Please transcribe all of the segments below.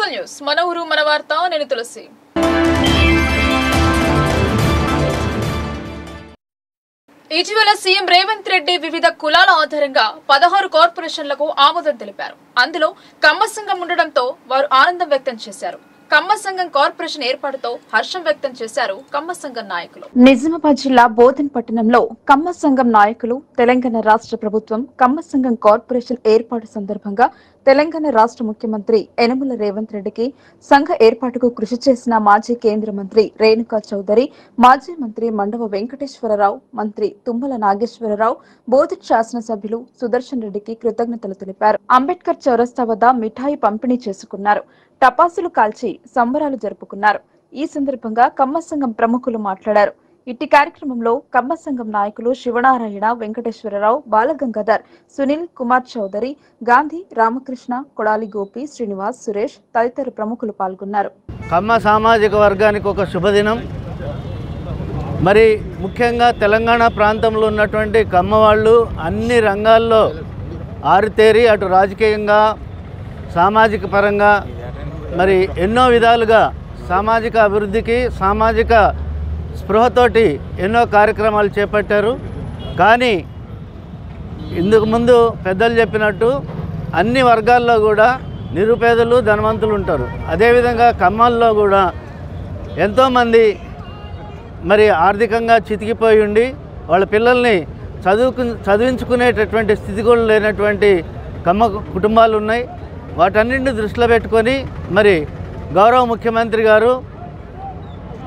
Local news మన ఊరు మన వార్త నేను తులసి. ఇటీవల సీఎం రేవంత్ రెడ్డి వివిధ కులాల ఆధారంగా 16 కార్పొరేషన్లకు ఆమోదం తెలిపారు. అందులో కమ్మ సంఘం ఉండడంతో వారు ఆనందం వ్యక్తం చేశారు. కమ్మ సంఘం కార్పొరేషన్ ఏర్పాటుతో హర్షం వ్యక్తం చేశారు కమ్మ సంఘం నాయకులు. నిజామాబాద్ జిల్లా బోధన్ పట్టణంలో కమ్మ సంఘం నాయకులు తెలంగాణ రాష్ట్ర ప్రభుత్వం కమ్మ సంఘం కార్పొరేషన్ ఏర్పాటు సందర్భంగా తెలంగాణ రాష్ట్ర ముఖ్యమంత్రి యనమల రేవంత్ రెడ్డికి సంఘ ఏర్పాటుకు కృషి చేసిన మాజీ కేంద్ర మంత్రి రేణుకా చౌదరి, మాజీ మంత్రి మండవ వెంకటేశ్వరరావు, మంత్రి తుమ్మల నాగేశ్వరరావు, బోధన్ శాసనసభ్యులు సుదర్శన్ రెడ్డికి కృతజ్ఞతలు తెలిపారు. అంబేద్కర్ చౌరస్తా వద్ద మిఠాయి పంపిణీ చేసుకున్నారు. టపాసులు కాల్చి సంబరాలు జరుపుకున్నారు. ఈ సందర్భంగా కమ్మ సంఘం ప్రముఖులు మాట్లాడారు. ఇట్టి కార్యక్రమంలో కమ్మ సంఘం నాయకులు శివనారాయణ, వెంకటేశ్వరరావు, బాలగంగాధర్, సునీల్ కుమార్ చౌదరి, గాంధీ, రామకృష్ణ, కొడాలి గోపి, శ్రీనివాస్, సురేష్ తదితర ప్రముఖులు పాల్గొన్నారు. కమ్మ సామాజిక వర్గానికి ఒక శుభదినం. మరి ముఖ్యంగా తెలంగాణ ప్రాంతంలో ఉన్నటువంటి కమ్మ వాళ్ళు అన్ని రంగాల్లో ఆరుతేరి అటు రాజకీయంగా సామాజిక పరంగా మరి ఎన్నో విధాలుగా సామాజిక అభివృద్ధికి సామాజిక స్పృహతోటి ఎన్నో కార్యక్రమాలు చేపట్టారు. కానీ ఇందుకు ముందు పెద్దలు చెప్పినట్టు అన్ని వర్గాల్లో కూడా నిరుపేదలు ధనవంతులు ఉంటారు. అదేవిధంగా కమ్మల్లో కూడా ఎంతోమంది మరి ఆర్థికంగా చితికిపోయి ఉండి వాళ్ళ పిల్లల్ని చదివించుకునేటటువంటి స్థితి కూడా లేనటువంటి కమ్మ కుటుంబాలు ఉన్నాయి. వాటన్నింటిని దృష్టిలో పెట్టుకొని మరి గౌరవ ముఖ్యమంత్రి గారు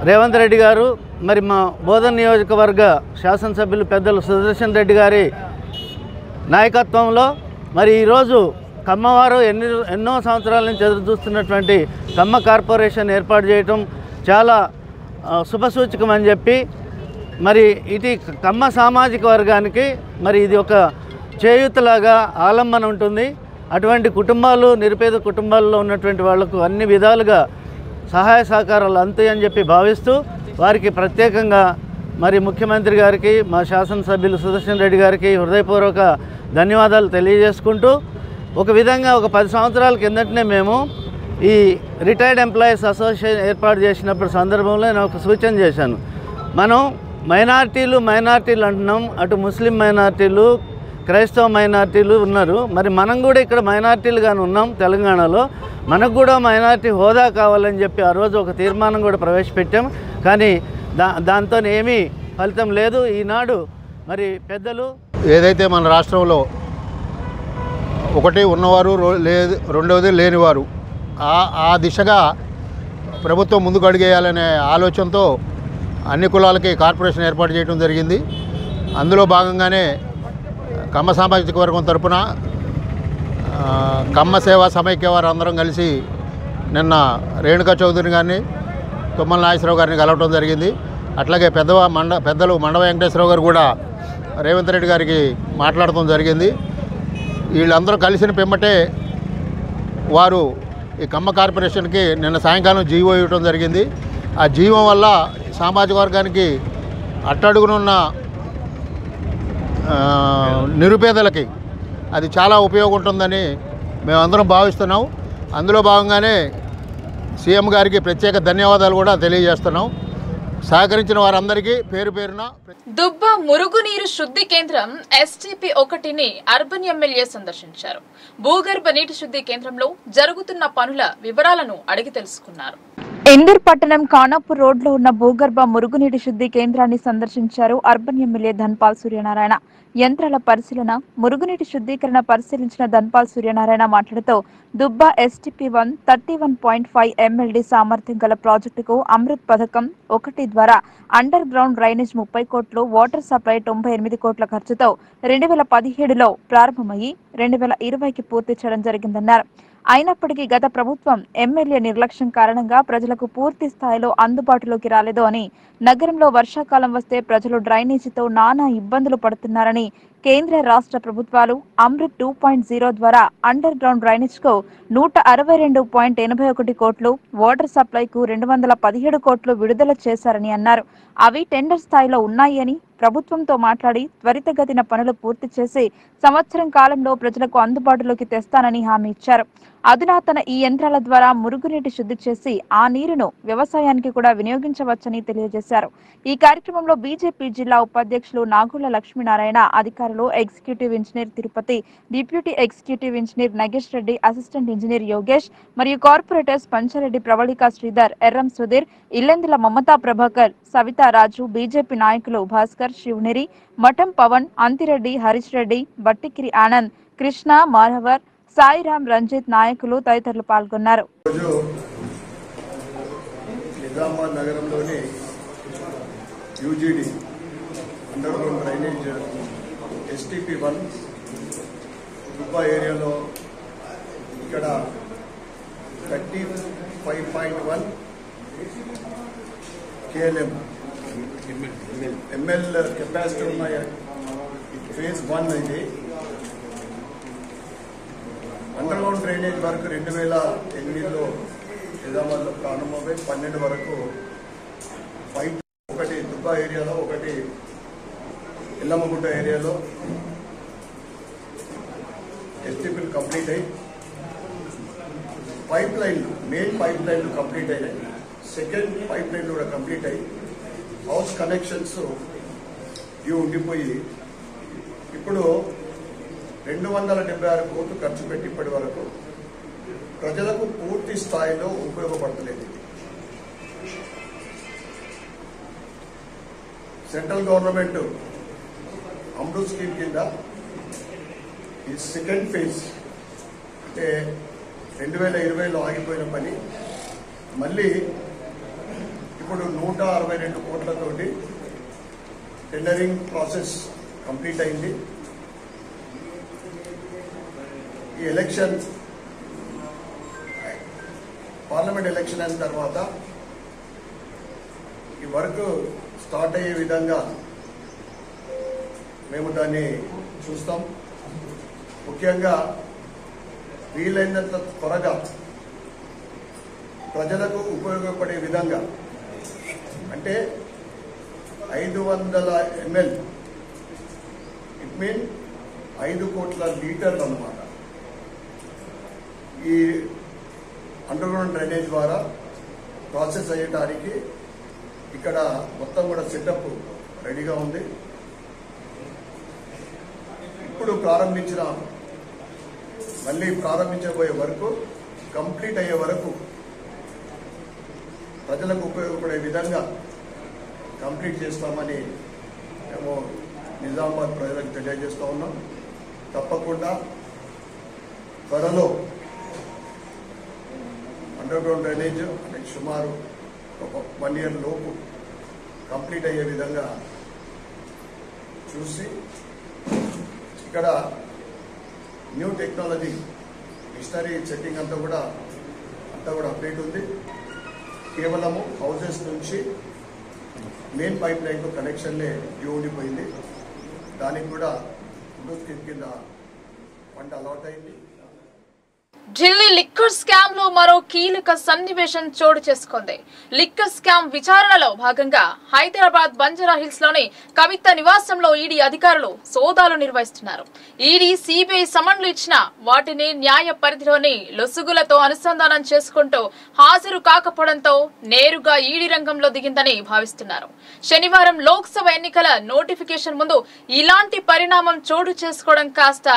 రేవంత్ రెడ్డి గారు మరి మా బోధన్ నియోజకవర్గ శాసనసభ్యులు పెద్దలు సుదర్శన్ రెడ్డి గారి నాయకత్వంలో మరి ఈరోజు కమ్మవారు ఎన్నో సంవత్సరాల నుంచి ఎదురు చూస్తున్నటువంటి కమ్మ కార్పొరేషన్ ఏర్పాటు చేయటం చాలా శుభసూచకం అని చెప్పి మరి ఇటు కమ్మ సామాజిక వర్గానికి మరి ఇది ఒక చేయూతలాగా ఆలంబన ఉంటుంది. అటువంటి కుటుంబాలు నిరుపేద కుటుంబాల్లో ఉన్నటువంటి వాళ్లకు అన్ని విధాలుగా సహాయ సహకారాలు అందుతాయని చెప్పి భావిస్తూ వారికి ప్రత్యేకంగా మరి ముఖ్యమంత్రి గారికి మా శాసనసభ్యులు సుదర్శన్ రెడ్డి గారికి హృదయపూర్వక ధన్యవాదాలు తెలియజేసుకుంటూ ఒక విధంగా ఒక 10 సంవత్సరాల కిందటనే మేము ఈ రిటైర్డ్ ఎంప్లాయీస్ అసోసియేషన్ ఏర్పాటు చేసినప్పుడు సందర్భంలో నేను ఒక సూచన చేశాను. మనం మైనార్టీలు అంటున్నాం, అటు ముస్లిం మైనార్టీలు క్రైస్తవ మైనార్టీలు ఉన్నారు. మరి మనం కూడా ఇక్కడ మైనార్టీలుగానే ఉన్నాం తెలంగాణలో. మనకు కూడా మైనార్టీ హోదా కావాలని చెప్పి ఆ రోజు ఒక తీర్మానం కూడా ప్రవేశపెట్టాం. కానీ దాంతో ఏమీ ఫలితం లేదు. ఈనాడు మరి పెద్దలు ఏదైతే మన రాష్ట్రంలో ఒకటి ఉన్నవారు రెండవది లేనివారు ఆ దిశగా ప్రభుత్వం ముందుకు అడిగేయాలనే ఆలోచనతో అన్ని కులాలకి కార్పొరేషన్ ఏర్పాటు చేయడం జరిగింది. అందులో భాగంగానే కమ్మ సామాజిక వర్గం తరపున కమ్మ సేవా సమైక్య వారు అందరం కలిసి నిన్న రేణుకా చౌదరి గారిని, తుమ్మల నాగేశ్వరరావు గారిని కలవటం జరిగింది. అట్లాగే పెద్దలు మండవ వెంకటేశ్వరరావు గారు కూడా రేవంత్ రెడ్డి గారికి మాట్లాడటం జరిగింది. వీళ్ళందరూ కలిసిన పిమ్మటే వారు ఈ కమ్మ కార్పొరేషన్కి నిన్న సాయంకాలం జీవో ఇవ్వటం జరిగింది. ఆ జీవో వల్ల సామాజిక వర్గానికి అట్టడుగునున్న నిరుపేదలకి అది చాలా ఉపయోగం ఉంటుందని మేమందరం భావిస్తున్నాం. అందులో భాగంగానే సీఎం గారికి ప్రత్యేక ధన్యవాదాలు కూడా తెలియజేస్తున్నాం. సహకరించిన వారందరికీ పేరు పేరున. దుబ్బ మురుగునీరు శుద్ధి కేంద్రం STP-1ని అర్బన్ ఎమ్మెల్యే సందర్శించారు. భూగర్భ నీటి శుద్ధి కేంద్రంలో జరుగుతున్న పనుల వివరాలను అడిగి తెలుసుకున్నారు. ఇందూర్ పట్టణం ఖానాపూర్ రోడ్లో ఉన్న భూగర్భ మురుగునీటి శుద్ధి కేంద్రాన్ని సందర్శించారు అర్బన్ ఎమ్మెల్యే ధన్పాల్ సూర్యనారాయణ. యంత్రాల పరిశీలన, మురుగునీటి శుద్ధీకరణ పరిశీలించిన ధన్పాల్ సూర్యనారాయణ మాట్లాడుతూ దుబ్బ STP-1 31.5 MLD సామర్థ్యం గల ప్రాజెక్టుకు అమృత్ పథకం 1 ద్వారా అండర్ గ్రౌండ్ డ్రైనేజ్ 30 కోట్లు, వాటర్ సప్లై 98 కోట్ల ఖర్చుతో 2017లో ప్రారంభమయ్యి 2020కి పూర్తి చేయడం జరిగిందన్నారు. అయినప్పటికీ గత ప్రభుత్వం ఎమ్మెల్యే నిర్లక్ష్యం కారణంగా ప్రజలకు పూర్తి స్థాయిలో అందుబాటులోకి రాలేదు అని, నగరంలో వర్షాకాలం వస్తే ప్రజలు డ్రైనేజీతో నానా ఇబ్బందులు పడుతున్నారని, కేంద్ర రాష్ట్ర ప్రభుత్వాలు అమృత్ 2.0 ద్వారా అండర్ గ్రౌండ్ డ్రైనేజ్ కు 162.81 కోట్లు, వాటర్ సప్లైకు 217 కోట్లు విడుదల చేశారని అన్నారు. అవి టెండర్ స్థాయిలో ఉన్నాయని, ప్రభుత్వంతో మాట్లాడి త్వరితగతిన పనులు పూర్తి చేసి సంవత్సరం కాలంలో ప్రజలకు అందుబాటులోకి తెస్తానని హామీ ఇచ్చారు. అధునాతన ఈ యంత్రాల ద్వారా మురుగునీటి శుద్ధి చేసి ఆ నీరును వ్యవసాయానికి కూడా వినియోగించవచ్చని తెలియజేశారు. ఈ కార్యక్రమంలో బీజేపీ జిల్లా ఉపాధ్యక్షులు నాగుళ్ల లక్ష్మీనారాయణ, అధికారులు, executive engineer Tirupati, deputy executive engineer Nagesh Reddy, assistant engineer Yogesh మరియు కార్పొరేటర్స్ పంచారెడ్డి ప్రవళిక శ్రీధర్, ఎర్రం సుధీర్, ఇల్లెందుల మమతా ప్రభాకర్, సవితా రాజు, బీజేపీ నాయకులు భాస్కర్, శివనిరి, మఠం పవన్, అంతిరెడ్డి, హరీష్ రెడ్డి, బట్టికిరి ఆనంద్, కృష్ణ, మాధవర్, సాయిరామ్, రంజిత్ నాయకులు తదితరులు పాల్గొన్నారు. నిజామాబాద్ నగరంలోని UGD under ground drainage STP-1 దుబ్బా ఏరియాలో ఇక్కడ 35.1 KLM ML కెపాసిటీ ఉన్న ఫేజ్ 1 ఇది. అండర్ గ్రౌండ్ డ్రైనేజ్ వర్క్ 2008లో నిజామాబాద్లో ప్రారంభమై 12 వరకు ఒకటి దుబ్బా ఏరియాలో, ఒకటి ఎల్లమ్మగుట్ట ఏరియాలో STPలు కంప్లీట్ అయ్యి పైప్ లైన్లు, మెయిన్ పైప్ లైన్లు కంప్లీట్ అయినాయి. సెకండ్ పైప్ లైన్లు కూడా కంప్లీట్ అయ్యి హౌస్ కనెక్షన్స్ ఇవి ఉండిపోయి ఇప్పుడు 276 కోట్లు ఖర్చు పెట్టి ఇప్పటి వరకు ప్రజలకు పూర్తి స్థాయిలో ఉపయోగపడతలేదు. సెంట్రల్ గవర్నమెంట్ అమృత్ స్కీమ్ కింద ఈ సెకండ్ ఫేజ్ అంటే 2020లో ఆగిపోయిన పని మళ్ళీ ఇప్పుడు 162 కోట్లతోటి టెండరింగ్ ప్రాసెస్ కంప్లీట్ అయింది. ఈ ఎలక్షన్, పార్లమెంట్ ఎలక్షన్ అయిన తర్వాత ఈ వర్క్ స్టార్ట్ అయ్యే విధంగా మేము దాన్ని చూస్తాం. ముఖ్యంగా వీలైనంత త్వరగా ప్రజలకు ఉపయోగపడే విధంగా, అంటే 500 ml, ఇట్ మీన్ 5 కోట్ల లీటర్లు అన్నమాట. ఈ అండర్ గ్రౌండ్ డ్రైనేజ్ ద్వారా ప్రాసెస్ అయ్యడానికి ఇక్కడ మొత్తం కూడా సెటప్ రెడీగా ఉంది. ఇప్పుడు మళ్ళీ ప్రారంభించబోయే వరకు, కంప్లీట్ అయ్యే వరకు ప్రజలకు ఉపయోగపడే విధంగా కంప్లీట్ చేస్తామని మేము నిజామాబాద్ ప్రజలకు తెలియజేస్తూ ఉన్నాం. తప్పకుండా త్వరలో అండర్ గ్రౌండ్ డ్రైనేజ్ అంటే సుమారు ఒక 1 year లోపు కంప్లీట్ అయ్యే విధంగా చూసి ఇక్కడ న్యూ టెక్నాలజీ మిషనరీ సెట్టింగ్ అంతా కూడా అప్డేట్ ఉంది. కేవలము హౌసెస్ నుంచి మెయిన్ పైప్ లైన్తో కనెక్షన్లే ఉండిపోయింది. దానికి కూడా స్కీమ్ కింద ఫండ్ అలాట్ అయింది. ఢిల్లీ లిక్కర్ స్కామ్ లో మరో కీలక సన్నివేశం చోటు చేసుకుంది. లిక్కర్ స్కామ్ విచారణలో భాగంగా హైదరాబాద్ బంజారాహిల్స్ లోని కవిత నివాసంలో ఈడీ అధికారులు సోదాలు నిర్వహిస్తున్నారు. ఈడీ, సిబిఐ సమన్లు ఇచ్చిన వాటిని న్యాయ పరిధిలోని లొసుగులతో అనుసంధానం చేసుకుంటూ హాజరు కాకపోవడంతో నేరుగా ఈడీ రంగంలో దిగిందని భావిస్తున్నారు. శనివారం లోక్సభ ఎన్నికల నోటిఫికేషన్ ముందు ఇలాంటి పరిణామం చోటు చేసుకోవడం కాస్త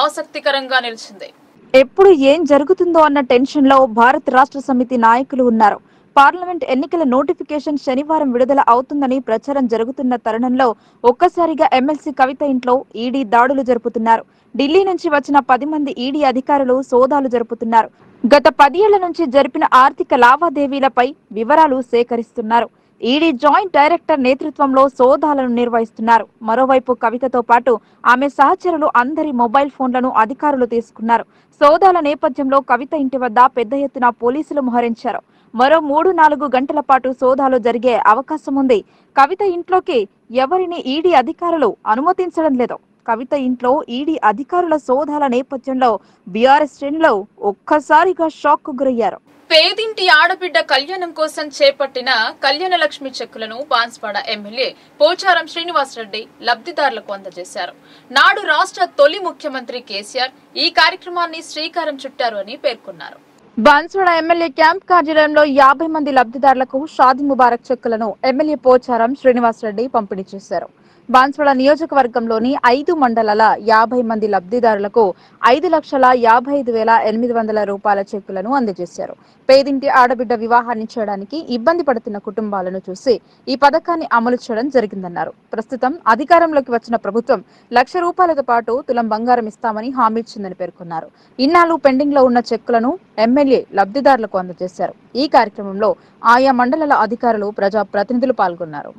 ఆసక్తికరంగా నిలిచింది. ఎప్పుడు ఏం జరుగుతుందో అన్న టెన్షన్ లో భారత రాష్ట్ర సమితి నాయకులు ఉన్నారు. పార్లమెంట్ ఎన్నికల నోటిఫికేషన్ శనివారం విడుదల అవుతుందని ప్రచారం జరుగుతున్న తరుణంలో ఒక్కసారిగా ఎమ్మెల్సీ కవిత ఇంట్లో ఈడీ దాడులు జరుపుతున్నారు. ఢిల్లీ నుంచి వచ్చిన 10 మంది ఈడీ అధికారులు సోదాలు జరుపుతున్నారు. గత 10 ఏళ్ల నుంచి జరిపిన ఆర్థిక లావాదేవీలపై వివరాలు సేకరిస్తున్నారు. ఈడీ జాయింట్ డైరెక్టర్ నేతృత్వంలో సోదాలను నిర్వహిస్తున్నారు. మరోవైపు కవితతో పాటు ఆమె సహచరులు అందరి మొబైల్ ఫోన్లను అధికారులు తీసుకున్నారు. సోదాల నేపథ్యంలో కవిత ఇంటి వద్ద పెద్ద ఎత్తున పోలీసులు మోహరించారు. మరో 3-4 గంటల పాటు సోదాలు జరిగే అవకాశం ఉంది. కవిత ఇంట్లోకి ఎవరిని ఈడీ అధికారులు అనుమతించడం లేదు. కవిత ఇంట్లో ఈడీ అధికారుల సోదాల నేపథ్యంలో బీఆర్ఎస్ శ్రేణులు ఒక్కసారిగా షాక్ కు గురయ్యారు. పేదింటి ఆడబిడ్డ కళ్యాణం కోసం చేపట్టిన కళ్యాణ లక్ష్మి చెక్కులను బాన్స్వాడ ఎమ్మెల్యే పోచారం శ్రీనివాసరెడ్డి లబ్ధిదారులకు అందజేశారు. నాడు రాష్ట్ర తొలి ముఖ్యమంత్రి కేసీఆర్ ఈ కార్యక్రమాన్ని శ్రీకారం చుట్టారు అని పేర్కొన్నారు. బాన్స్వాడ ఎమ్మెల్యే క్యాంప్ కార్యాలయంలో 50 మంది లబ్ధిదారులకు షాదీ ముబారక్ చెక్కులను ఎమ్మెల్యే పోచారం శ్రీనివాసరెడ్డి పంపిణీ చేశారు. బాన్స్వాడ నియోజకవర్గంలోని 5 మండలాల 50 మంది లబ్ధిదారులకు 5,55,800 రూపాయల చెక్కులను అందజేశారు. పేదింటి ఆడబిడ్డ వివాహాన్ని చేయడానికి ఇబ్బంది పడుతున్న కుటుంబాలను చూసి ఈ పథకాన్ని అమలు చేయడం జరిగిందన్నారు. ప్రస్తుతం అధికారంలోకి వచ్చిన ప్రభుత్వం 1,00,000 రూపాయలతో పాటు తులం బంగారం ఇస్తామని హామీ ఇచ్చిందని పేర్కొన్నారు. ఇన్నాళ్లు పెండింగ్ లో ఉన్న చెక్కులను ఎమ్మెల్యే లబ్ధిదారులకు అందజేశారు. ఈ కార్యక్రమంలో ఆయా మండలాల అధికారులు, ప్రజా ప్రతినిధులు పాల్గొన్నారు.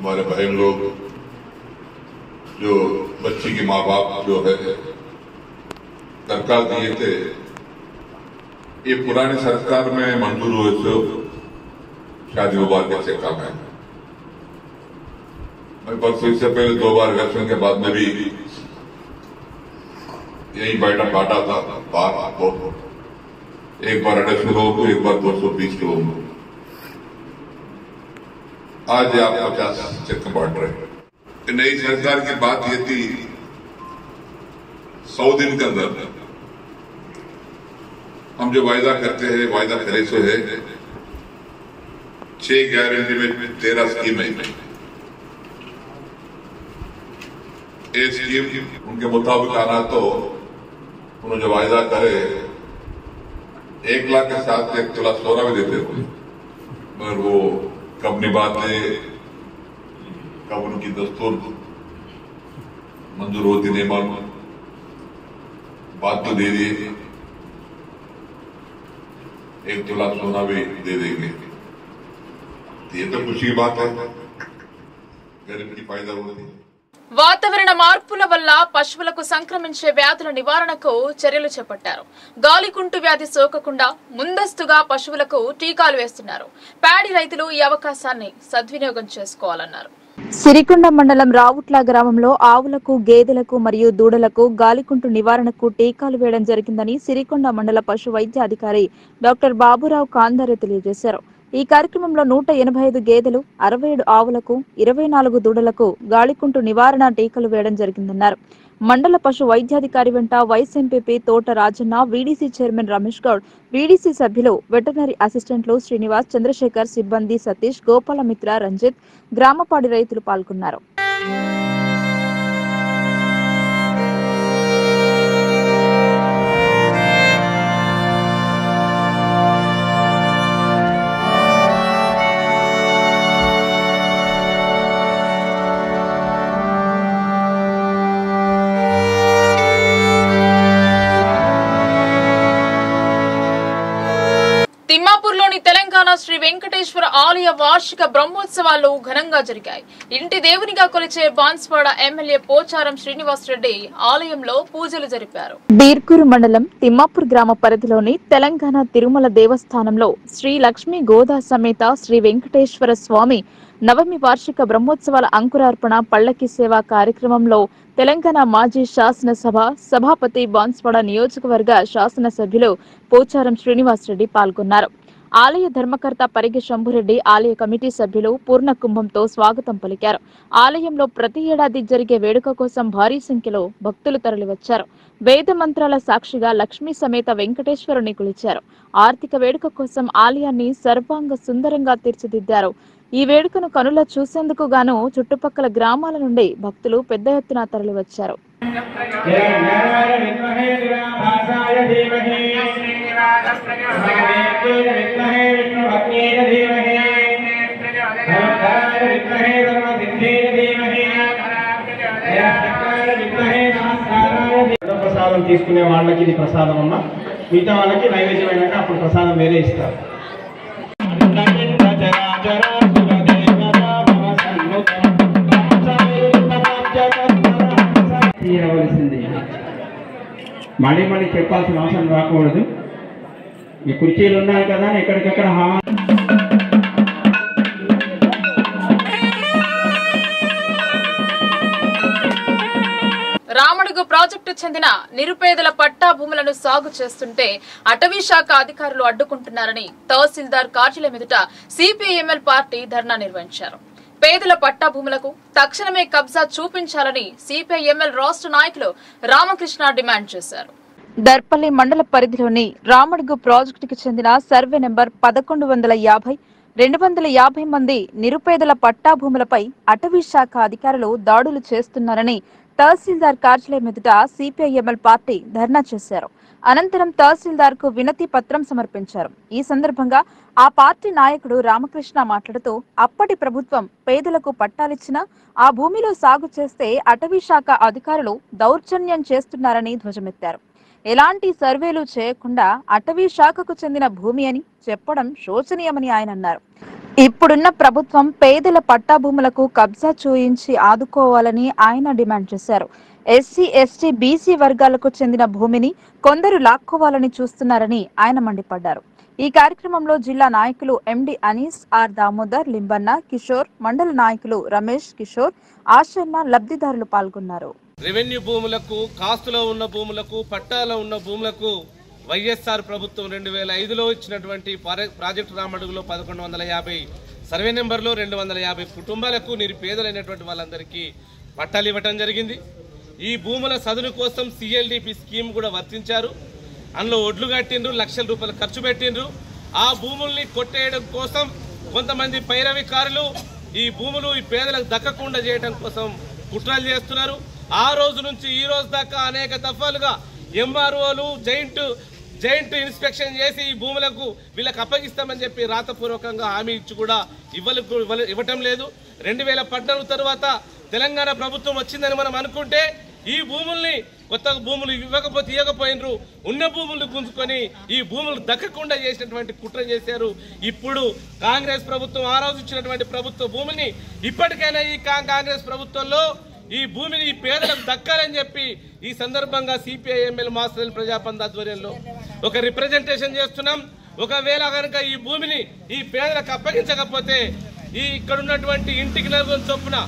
हमारे भाई लोग जो बच्ची के माँ बाप जो है सरकार दिए थे, ये पुरानी सरकार में मंजूर हुए थे शादी मुबारक से काम है। परसों इससे पहले 2 बार इलेक्शन के बाद में भी यही बैठक काटा था बाहर आपको, एक बार 250 लोगों को, एक बार 220 लोगों को। आज आप 50 चेक बांट रहे हैं। नई सरकार की बात ये थी 100 दिन के अंदर हम जो वायदा करते हैं, वायदा करे सो है 6 गारंटी में 13 स्कीम है। ये स्कीम उनके मुताबिक आना तो उन्होंने जो वायदा करे 1 लाख के साथ 1 तोला सोना भी देते थे, मगर वो कब निभाते, कब उनकी दस्तूर मंजूर होती नहीं मालूम, बात तो दे दिए 1 तोला सोना भी दे देंगे। ये तो खुशी की बात है, गरीब की फायदा होती है। వాతావరణ మార్పుల వల్ల పశువులకు సంక్రమించే వ్యాధుల నివారణకు చర్యలు చేపట్టారు. గాలికుంటు వ్యాధి సోకకుండా ముందస్తుగా పశువులకు టీకాలు వేస్తున్నారు. ప్యాడీ రైతులు ఈ అవకాశాన్ని సద్వినియోగం చేసుకోవాలన్నారు. సిరికొండ మండలం రావుట్ల గ్రామంలో ఆవులకు, గేదెలకు మరియు దూడలకు గాలికుంటు నివారణకు టీకాలు వేయడం జరిగిందని సిరికొండ మండల పశు వైద్య అధికారి డాక్టర్ బాబురావు కాందారే తెలియజేశారు. ఈ కార్యక్రమంలో 185 గేదెలు, 67 ఆవులకు, 24 దూడలకు గాలికుంటు నివారణ టీకాలు వేయడం జరిగిందన్నారు. మండల పశు వైద్యాధికారి వెంట వైస్ ఎంపీపీ తోట Rajanna, VDC chairman Ramesh Goud, VDC సభ్యులు, వెటర్నరీ అసిస్టెంట్లు శ్రీనివాస్, చంద్రశేఖర్, సిబ్బంది సతీష్, గోపాలమిత్ర, రంజిత్, గ్రామపాడి రైతులు పాల్గొన్నారు. తిమ్మాపూర్లోని తెలంగాణ శ్రీ వెంకటేశ్వర ఆలయ వార్షిక బ్రహ్మోత్సవాలు ఘనంగా జరిగాయి. ఇంటి దేవునిగా కొలిచే బాన్స్వాడ ఎమ్మెల్యే పోచారం శ్రీనివాసరెడ్డి ఆలయంలో పూజలు జరిపారు. బీర్కూరు మండలం తిమ్మాపూర్ గ్రామ పరిధిలోని తెలంగాణ తిరుమల దేవస్థానంలో శ్రీ లక్ష్మీ గోదా సమేత శ్రీ వెంకటేశ్వర స్వామి నవమి వార్షిక బ్రహ్మోత్సవాల అంకురార్పణ పల్లకి సేవా కార్యక్రమంలో తెలంగాణ మాజీ శాసనసభ సభాపతి, బాన్స్వాడ నియోజకవర్గ శాసనసభ్యులు పోచారం శ్రీనివాసరెడ్డి పాల్గొన్నారు. ఆలయ ధర్మకర్త పరిగి శంభురెడ్డి, ఆలయ కమిటీ సభ్యులు పూర్ణ కుంభంతో స్వాగతం పలికారు. ఆలయంలో ప్రతి ఏడాది జరిగే వేడుక కోసం భారీ సంఖ్యలో భక్తులు తరలివచ్చారు. వేద మంత్రాల సాక్షిగా లక్ష్మీ సమేత వెంకటేశ్వరుని కొలిచారు. ఆర్థిక వేడుక కోసం ఆలయాన్ని సర్వాంగ సుందరంగా తీర్చిదిద్దారు. ఈ వేడుకను కనుల చూసేందుకు గాను చుట్టుపక్కల గ్రామాల నుండి భక్తులు పెద్ద ఎత్తున తరలివచ్చారు. ప్రసాదం తీసుకునే వాళ్ళకి ఇది ప్రసాదం అమ్మ, మిగతా వాళ్ళకి నైవేద్యమైనాక అప్పుడు ప్రసాదం వేరే ఇస్తారు. మళ్ళీ మళ్ళీ చెప్పాల్సిన అవసరం రాకూడదు. ఈ కుర్చీలు ఉన్నాయి కదా ఎక్కడికక్కడ రామడుగు ప్రాజెక్టు చెందిన నిరుపేదల పట్టా భూములను సాగు చేస్తుంటే అటవీ శాఖ అధికారులు అడ్డుకుంటున్నారని తహసీల్దార్ కార్యాలయం ఎదుట సిపిఐఎంఎల్ పార్టీ ధర్నా నిర్వహించారు. పేదల పట్టా భూములకు తక్షణమే కబ్జా చూపించాలని సిపిఐఎంఎల్ రాష్ట్ర నాయకులు రామకృష్ణ డిమాండ్ చేశారు. దర్పల్లి మండల పరిధిలోని రామడుగు ప్రాజెక్టుకు చెందిన సర్వే నెంబర్ 1150 250 మంది నిరుపేదల పట్టా భూములపై అటవీ శాఖ అధికారులు దాడులు చేస్తున్నారని తహసీల్దార్ కార్యాలయం ఎదుట సిపిఐఎంఎల్ పార్టీ ధర్నా చేశారు. అనంతరం తహసీల్దార్ కు వినతి పత్రం సమర్పించారు. ఈ సందర్భంగా ఆ పార్టీ నాయకుడు రామకృష్ణ మాట్లాడుతూ అప్పటి ప్రభుత్వం పేదలకు పట్టాలిచ్చినా ఆ భూమిలో సాగు చేస్తే అటవీ శాఖ అధికారులు దౌర్జన్యం చేస్తున్నారని ధ్వజమెత్తారు. ఎలాంటి సర్వేలు చేయకుండా అటవీ శాఖకు చెందిన భూమి అని చెప్పడం శోచనీయమని ఆయన అన్నారు. ఇప్పుడున్న ప్రభుత్వం పేదల పట్టా భూములకు కబ్జా చూయించి ఆదుకోవాలని ఆయన డిమాండ్ చేశారు. ఎస్సీ, ఎస్టీ, బీసీ వర్గాలకు చెందిన భూమిని కొందరు లాక్కోవాలని చూస్తున్నారని ఆయన మండిపడ్డారు. ఈ కార్యక్రమంలో జిల్లా నాయకులు ఎండి అనీస్, ఆర్ దామోదర్, లింబన్న, కిషోర్, మండల నాయకులు రమేష్, కిషోర్, ఆశన్న, లబ్ధిదారులు పాల్గొన్నారు. రెవెన్యూ భూములకు, కాస్తులో ఉన్న భూములకు, పట్టాలో ఉన్న భూములకు వైఎస్ఆర్ ప్రభుత్వం 2005లో ఇచ్చినటువంటి ప్రాజెక్టు రామడుగులో 1150 సర్వే నెంబర్లో 250 కుటుంబాలకు నిరుపేదలైనటువంటి వాళ్ళందరికీ పట్టాలు ఇవ్వటం జరిగింది. ఈ భూముల సదును కోసం సిఎల్డిపి స్కీమ్ కూడా వర్తించారు. అందులో ఒడ్లు కట్టిండ్రు, లక్షల రూపాయలు ఖర్చు పెట్టిండ్రు. ఆ భూముల్ని కొట్టేయడం కోసం కొంతమంది పైరవికారులు ఈ భూములు ఈ పేదలకు దక్కకుండా చేయడం కోసం కుట్రలు చేస్తున్నారు. ఆ రోజు నుంచి ఈ రోజు దాకా అనేక దఫాలుగా ఎంఆర్ఓలు జాయింట్ ఇన్స్పెక్షన్ చేసి ఈ భూములకు వీళ్ళకి అప్పగిస్తామని చెప్పి రాతపూర్వకంగా హామీ ఇచ్చి కూడా ఇవ్వటం లేదు. 2014 తర్వాత తెలంగాణ ప్రభుత్వం వచ్చిందని మనం అనుకుంటే ఈ భూముల్ని కొత్త భూములు ఇవ్వకపోయినరు, ఉన్న భూములు గుంజుకొని ఈ భూములు దక్కకుండా చేసినటువంటి కుట్ర చేశారు. ఇప్పుడు కాంగ్రెస్ ప్రభుత్వం ఆ రోజు ఇచ్చినటువంటి ప్రభుత్వ భూమిని ఇప్పటికైనా ఈ కాంగ్రెస్ ప్రభుత్వంలో ఈ భూమిని ఈ పేదలకు దక్కాలని చెప్పి ఈ సందర్భంగా సిపిఐఎంఎల్ మాస్టర్ ప్రజాపంద్ ఆధ్వర్యంలో ఒక రిప్రజెంటేషన్ చేస్తున్నాం. ఒకవేళ కనుక ఈ భూమిని ఈ పేదలకు అప్పగించకపోతే ఈ ఇక్కడ ఉన్నటువంటి ఇంటికి నలుగురు చొప్పున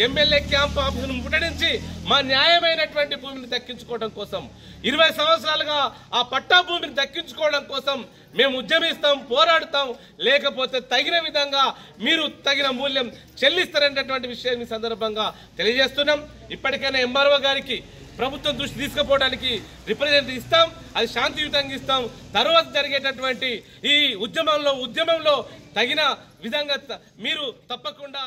ఎమ్మెల్యే క్యాంప్ ఆఫీసును ముట్టడించి మా న్యాయమైనటువంటి భూమిని దక్కించుకోవడం కోసం 20 సంవత్సరాలుగా ఆ పట్టా భూమిని దక్కించుకోవడం కోసం మేము ఉద్యమిస్తాం, పోరాడుతాం. లేకపోతే తగిన విధంగా మీరు తగిన మూల్యం చెల్లిస్తారనేటువంటి విషయాన్ని సందర్భంగా తెలియజేస్తున్నాం. ఇప్పటికైనా ఎంఆర్ఓ గారికి ప్రభుత్వం దృష్టి తీసుకుపోవడానికి రిప్రజెంట్ ఇస్తాం, అది శాంతియుతంగా ఇస్తాం. తర్వాత జరిగేటటువంటి ఈ ఉద్యమంలో తగిన విధంగా మీరు తప్పకుండా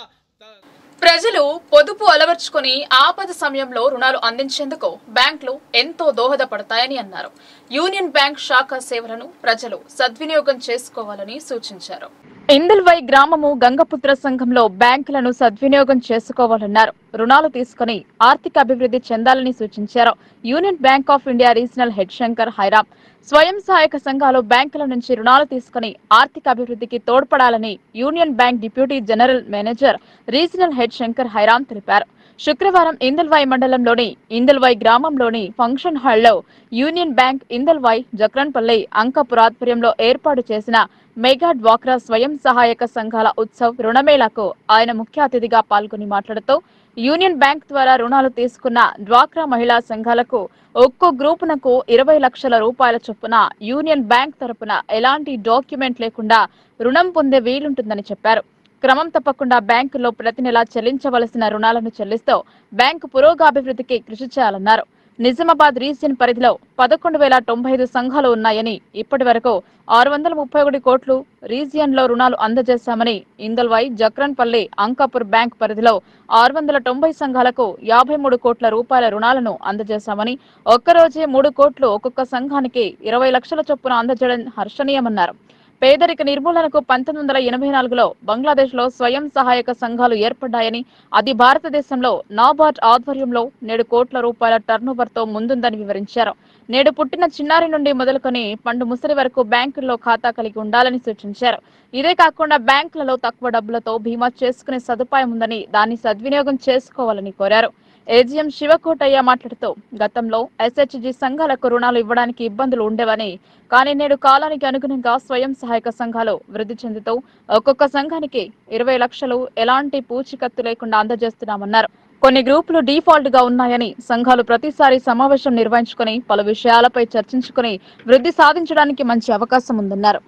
ప్రజలు పొదుపు అలవర్చుకుని ఆపద సమయంలో రుణాలు అందించేందుకు బ్యాంకులు ఎంతో దోహదపడతాయని అన్నారు. యూనియన్ బ్యాంక్ శాఖ సేవలను ప్రజలు సద్వినియోగం చేసుకోవాలని సూచించారు. ఇందల్వై గ్రామము గంగపుత్ర సంఘంలో బ్యాంకులను సద్వినియోగం చేసుకోవాలన్నారు. రుణాలు తీసుకుని ఆర్థిక అభివృద్ధి చెందాలని సూచించారు. Union Bank of India regional head Shankar Hairam స్వయం సహాయక సంఘాలు బ్యాంకుల నుంచి రుణాలు తీసుకుని ఆర్థిక అభివృద్ధికి తోడ్పడాలని Union Bank deputy general manager regional head Shankar Hairam తెలిపారు. శుక్రవారం ఇందల్వై మండలంలోని ఇందల్వై గ్రామంలోని ఫంక్షన్ హాల్లో యూనియన్ బ్యాంక్ ఇందల్వై, జక్రన్పల్లి, అంకపుర ఆధ్వర్యంలో ఏర్పాటు చేసిన మెగా డ్వాక్రా స్వయం సహాయక సంఘాల ఉత్సవ్ రుణమేళాకు ఆయన ముఖ్య అతిథిగా పాల్గొని మాట్లాడుతూ యూనియన్ బ్యాంక్ ద్వారా రుణాలు తీసుకున్న డ్వాక్రా మహిళా సంఘాలకు ఒక్కో గ్రూపునకు 20 లక్షల రూపాయల చొప్పున యూనియన్ బ్యాంక్ తరపున ఎలాంటి డాక్యుమెంట్ లేకుండా రుణం పొందే వీలుంటుందని చెప్పారు. క్రమం తప్పకుండా బ్యాంకులో ప్రతి నెలా చెల్లించవలసిన రుణాలను చెల్లిస్తూ బ్యాంకు పురోగాభివృద్ధికి కృషి చేయాలన్నారు. నిజామాబాద్ రీజియన్ పరిధిలో 11,095 సంఘాలు ఉన్నాయని, ఇప్పటి వరకు 631 కోట్లు రీజియన్లో రుణాలు అందజేశామని, ఇందల్వై, జక్రన్పల్లి, అంకాపూర్ బ్యాంక్ పరిధిలో 690 సంఘాలకు 53 కోట్ల రూపాయల రుణాలను అందజేశామని, ఒక్కరోజే 3 కోట్లు ఒక్కొక్క సంఘానికి 20 లక్షల చొప్పున అందజేయడం హర్షణీయమన్నారు. పేదరిక నిర్మూలనకు 1984లో బంగ్లాదేశ్లో స్వయం సహాయక సంఘాలు ఏర్పడ్డాయని, అది భారతదేశంలో నాబార్డ్ ఆధ్వర్యంలో 7 కోట్ల రూపాయల టర్నోవర్తో ముందుందని వివరించారు. నేడు పుట్టిన చిన్నారి నుండి మొదలుకొని పండు ముసలి వరకు బ్యాంకుల్లో ఖాతా కలిగి ఉండాలని సూచించారు. ఇదే కాకుండా బ్యాంకులలో తక్కువ డబ్బులతో బీమా చేసుకునే సదుపాయం ఉందని, దాన్ని సద్వినియోగం చేసుకోవాలని కోరారు. ఏజీఎం శివకోటయ్య మాట్లాడుతూ గతంలో ఎస్హెచ్జి సంఘాలకు రుణాలు ఇవ్వడానికి ఇబ్బందులు ఉండేవని, కానీ నేడు కాలానికి అనుగుణంగా స్వయం సహాయక సంఘాలు వృద్ధి చెందుతూ ఒక్కొక్క సంఘానికి 20 లక్షలు ఎలాంటి పూచికత్తు లేకుండా అందజేస్తున్నామన్నారు. కొన్ని గ్రూపులు డిఫాల్ట్ గా ఉన్నాయని, సంఘాలు ప్రతిసారి సమావేశం నిర్వహించుకుని పలు విషయాలపై చర్చించుకుని వృద్ధి సాధించడానికి మంచి అవకాశం ఉందన్నారు.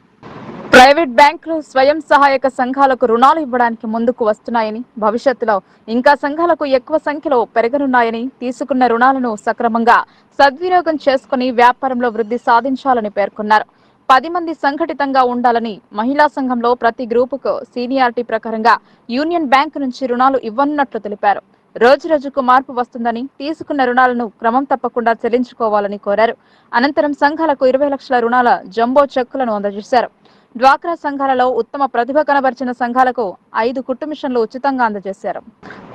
ప్రైవేట్ బ్యాంకులు స్వయం సహాయక సంఘాలకు రుణాలు ఇవ్వడానికి ముందుకు వస్తున్నాయని, భవిష్యత్తులో ఇంకా సంఘాలకు ఎక్కువ సంఖ్యలో పెరగనున్నాయని, తీసుకున్న రుణాలను సక్రమంగా సద్వినియోగం చేసుకుని వ్యాపారంలో వృద్ధి సాధించాలని పేర్కొన్నారు. 10 మంది సంఘటితంగా ఉండాలని, మహిళా సంఘంలో ప్రతి గ్రూపుకు సీనియారిటీ ప్రకారంగా యూనియన్ బ్యాంకు నుంచి రుణాలు ఇవ్వనున్నట్లు తెలిపారు. రోజురోజుకు మార్పు వస్తుందని, తీసుకున్న రుణాలను క్రమం తప్పకుండా చెల్లించుకోవాలని కోరారు. అనంతరం సంఘాలకు 20 లక్షల రుణాల జంబో చెక్కులను అందజేశారు. డ్వాక్రా సంఘాలలో ఉత్తమ ప్రతిభ కనబర్చిన సంఘాలకు 5 కుట్టు మిషన్లు ఉచితంగా అందజేశారు.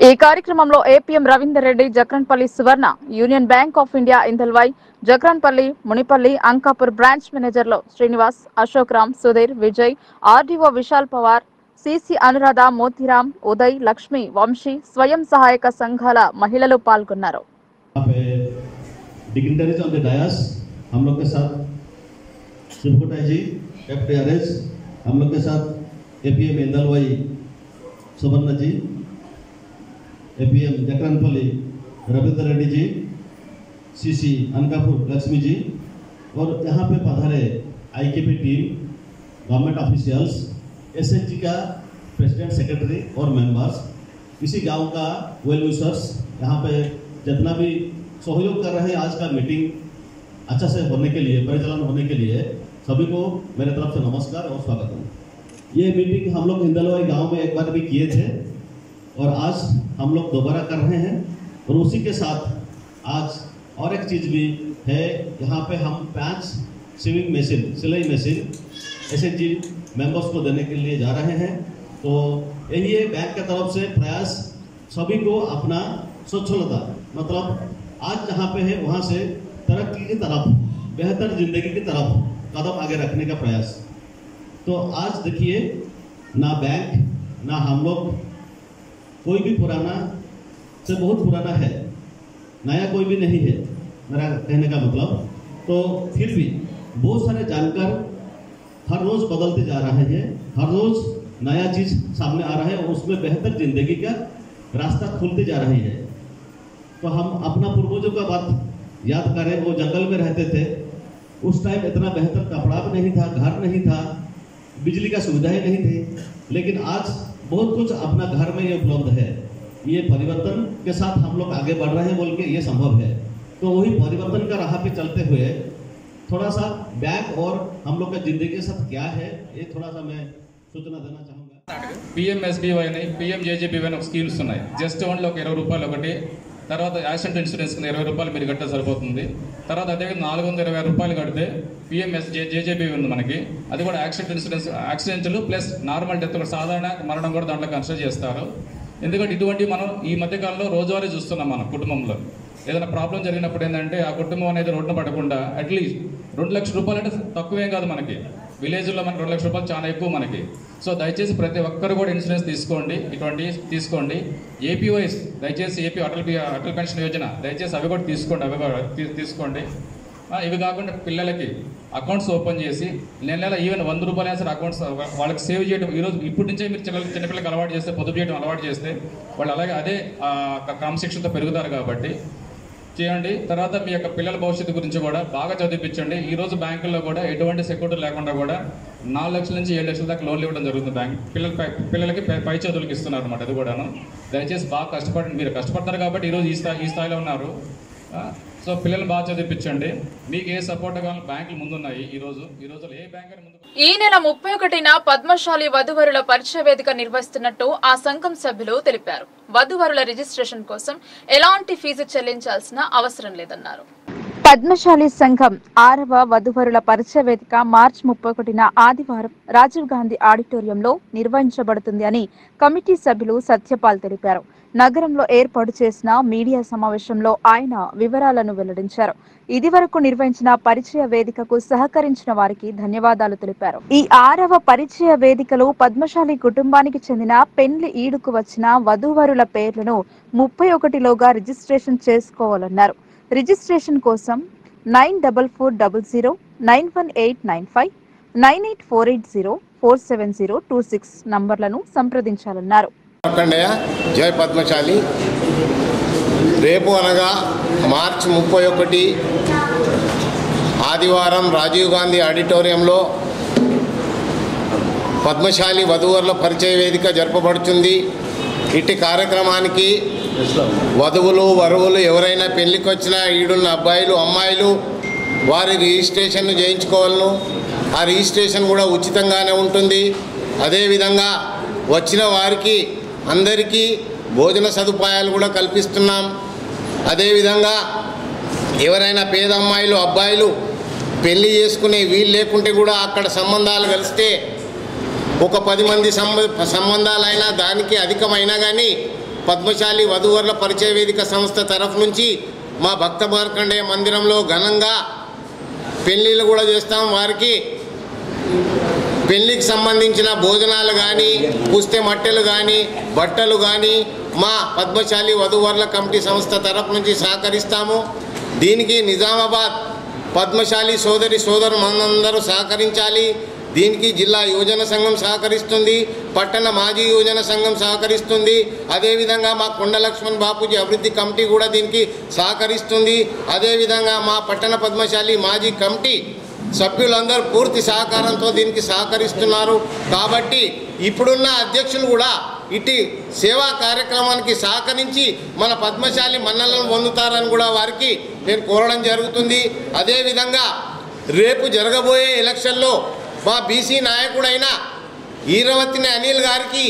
ఈ కార్యక్రమంలో APM Ravinder Reddy, Jakranpally Suvarna, union Bank of India Indalwai, Jakranpally, Munipalli, Ankapur branch మేనేజర్లు శ్రీనివాస్, అశోక్ రామ్, సుధీర్, విజయ్, ఆర్డీఓ విశాల్ పవార్, సిసి అనురాధ, మోతిరామ్, ఉదయ్, లక్ష్మి, వంశీ, స్వయం సహాయక సంఘాల మహిళలు పాల్గొన్నారు. FDRS हम लोग के साथ APM इंदलवाई सुवर्ण जी, APM जकरनपल्ली रविंद्र रेड्डी जी, CC अंकापुर लक्ष्मी जी और यहाँ पे पधारे IKP team, government officials, SHG का प्रेसिडेंट, सेक्रेटरी और मेंबर्स, इसी गांव का वेल विशर्स, यहाँ पे जितना भी सहयोग कर रहे हैं आज का मीटिंग अच्छा से होने के लिए, परिचालन होने के लिए सभी को मेरे तरफ से नमस्कार और स्वागत है। ये मीटिंग हम लोग इंदलवाई गांव में एक बार भी किए थे और आज हम लोग दोबारा कर रहे हैं और उसी के साथ आज और एक चीज़ भी है, यहाँ पे हम 5 स्विंग मशीन, सिलाई मशीन SHG मेंबर्स को देने के लिए जा रहे हैं। तो यही है बैंक की तरफ से प्रयास, सभी को अपना स्वच्छलता, मतलब आज जहाँ पे है वहाँ से तरक्की की तरफ, बेहतर जिंदगी की तरफ कदम आगे रखने का प्रयास। तो आज देखिए, ना बैंक ना हम लोग, कोई भी पुराना से बहुत पुराना है, नया कोई भी नहीं है मेरा कहने का मतलब। तो फिर भी बहुत सारे जानकार हर रोज़ बदलते जा रहे हैं, हर रोज़ नया चीज़ सामने आ रहा है और उसमें बेहतर जिंदगी का रास्ता खुलते जा रही है। तो हम अपना पूर्वजों का बात याद करें, वो जंगल में रहते थे, उस टाइम इतना बेहतर कपड़ा भी नहीं था, घर नहीं था, बिजली का सुविधाएं नहीं थी, लेकिन आज बहुत कुछ अपना घर में ये उपलब्ध है। ये परिवर्तन के साथ हम लोग आगे बढ़ रहे हैं बोल के ये संभव है। तो वही परिवर्तन का राह पे चलते हुए थोड़ा सा बैंक और हम लोग का जिंदगी के साथ क्या है, ये थोड़ा सा मैं सूचना देना चाहूँगा। PMSBY नहीं, PMJJBY ఒక స్కీమ్స్ ఉన్నాయి. జస్ట్ ఓన్లీ ఒక 20 రూపాయలు ఒకటి, తర్వాత యాక్సిడెంట్ ఇన్సూరెన్స్ కింద 20 రూపాయలు మీరు కట్టే సరిపోతుంది. తర్వాత అదే 420 రూపాయలు కడితే PMSJJBY ఉంది మనకి, అది కూడా యాక్సిడెంట్ ఇన్సూరెన్స్, యాక్సిడెంట్లు ప్లస్ నార్మల్ డెత్ కూడా, సాధారణ మరణం కూడా దాంట్లో కన్సిడర్ చేస్తారు. ఎందుకంటే ఇటువంటి మనం ఈ మధ్యకాలంలో రోజువారీ చూస్తున్నాం. మన కుటుంబంలో ఏదైనా ప్రాబ్లం జరిగినప్పుడు ఏంటంటే ఆ కుటుంబం అనేది రోడ్డున పడకుండా అట్లీస్ట్ 2 లక్షల రూపాయలు అంటే తక్కువేం కాదు మనకి, విలేజ్లో మనకి 2 లక్షల రూపాయలు చాలా ఎక్కువ మనకి. సో దయచేసి ప్రతి ఒక్కరు కూడా ఇన్సూరెన్స్ తీసుకోండి, ఇటువంటి తీసుకోండి. ఏపీవైస్ దయచేసి ఏపీ అటల్ పెన్షన్ యోజన దయచేసి అవి కూడా తీసుకోండి, అవి కూడా తీసుకోండి. ఇవి కాకుండా పిల్లలకి అకౌంట్స్ ఓపెన్ చేసి నెల ఈవెన్ 100 రూపాయలు అయినా సరే అకౌంట్స్ వాళ్ళకి సేవ్ చేయడం, ఈరోజు ఇప్పటి నుంచే మీరు చిన్నపిల్లలకి అలవాటు చేస్తే, పొదుపు చేయడం అలవాటు చేస్తే వాళ్ళు అలాగే అదే క్రమశిక్షణతో పెరుగుతారు కాబట్టి చేయండి. తర్వాత మీ యొక్క పిల్లల భవిష్యత్తు గురించి కూడా బాగా చదివించండి. ఈరోజు బ్యాంకుల్లో కూడా ఎటువంటి సెక్యూరిటీ లేకుండా కూడా 4 లక్షల నుంచి 7 లక్షల దాకా లోన్లు ఇవ్వడం జరుగుతుంది. బ్యాంక్ పిల్లలకి పై చదువులకు ఇస్తున్నారు అన్నమాట. అది కూడాను దయచేసి బాగా కష్టపడండి, మీరు కష్టపడతారు కాబట్టి ఈరోజు ఈ స్థాయిలో ఉన్నారు. సో పిల్లల్ని బాగా చదివించండి. మీకు ఏ సపోర్ట్ కావాలి, బ్యాంకులు ముందున్నాయి. ఈ రోజు ఏ బ్యాంక్ ముందు. ఈ నెల 31న పద్మశాలి వధువరుల పరిచయ వేదిక నిర్వహిస్తున్నట్టు ఆ సంఘం సభ్యులు తెలిపారు. వధువరుల రిజిస్ట్రేషన్ కోసం ఎలాంటి ఫీజు చెల్లించాల్సిన అవసరం లేదన్నారు. పద్మశాలి సంఘం 6వ వధువరుల పరిచయ వేదిక మార్చి 31న ఆదివారం రాజీవ్ గాంధీ ఆడిటోరియంలో నిర్వహించబడుతుంది అని కమిటీ సభ్యులు సత్యపాల్ తెలిపారు. నగరంలో ఏర్పాటు చేసిన మీడియా సమావేశంలో ఆయన వివరాలను వెల్లడించారు. ఇదివరకు నిర్వహించిన పరిచయ వేదికకు సహకరించిన వారికి ధన్యవాదాలు తెలిపారు. ఈ 6వ పరిచయ వేదికలో పద్మశాలి కుటుంబానికి చెందిన పెండ్లి ఈడుకు వచ్చిన వధూవరుల పేర్లను 31లోగా రిజిస్ట్రేషన్ చేసుకోవాలన్నారు. రిజిస్ట్రేషన్ కోసం 9440091895 9848047026 నంబర్లను సంప్రదించాలన్నారు. జై పద్మశాలి. రేపు అనగా మార్చి 31 ఆదివారం రాజీవ్ గాంధీ ఆడిటోరియంలో పద్మశాలి వధూవరుల పరిచయ వేదిక జరపబడుతుంది. ఇట్టి కార్యక్రమానికి వధువులు వరువులు ఎవరైనా పెళ్లికి వచ్చినా ఈడున్న అబ్బాయిలు అమ్మాయిలు వారి రిజిస్ట్రేషన్ చేయించుకోవాలను. ఆ రిజిస్ట్రేషన్ కూడా ఉచితంగానే ఉంటుంది. అదేవిధంగా వచ్చిన వారికి అందరికీ భోజన సదుపాయాలు కూడా కల్పిస్తున్నాం. అదేవిధంగా ఎవరైనా పేద అమ్మాయిలు అబ్బాయిలు పెళ్లి చేసుకునే వీలు లేకుంటే కూడా అక్కడ సంబంధాలు కలిస్తే ఒక 10 మంది సంబంధాలైనా దానికి అధికమైనా కానీ పద్మశాలి వధూవరుల పరిచయ వేదిక సంస్థ తరఫు నుంచి మా భక్త మార్కండేయ మందిరంలో ఘనంగా పెళ్ళిళ్ళు కూడా చేస్తాం. వారికి పెళ్లికి సంబంధించిన భోజనాలు కానీ పుస్తె మట్టెలు కానీ బట్టలు కానీ మా పద్మశాలి వధూవరుల కమిటీ సంస్థ తరఫు నుంచి సహకరిస్తాము. దీనికి నిజామాబాద్ పద్మశాలి సోదరులందరూ సహకరించాలి. దీనికి జిల్లా యువజన సంఘం సహకరిస్తుంది, పట్టణ మాజీ యువజన సంఘం సహకరిస్తుంది. అదేవిధంగా మా కొండ లక్ష్మణ్ బాపూజీ అభివృద్ధి కమిటీ కూడా దీనికి సహకరిస్తుంది. అదేవిధంగా మా పట్టణ పద్మశాలి మాజీ కమిటీ సభ్యులందరూ పూర్తి సహకారంతో దీనికి సహకరిస్తున్నారు. కాబట్టి ఇప్పుడున్న అధ్యక్షులు కూడా ఇటు సేవా కార్యక్రమానికి సహకరించి మన పద్మశాలి మన్నలను పొందుతారని కూడా వారికి నేను కోరడం జరుగుతుంది. అదేవిధంగా రేపు జరగబోయే ఎలక్షన్లో మా బీసీ నాయకుడైన ఈరవతిని అనిల్ గారికి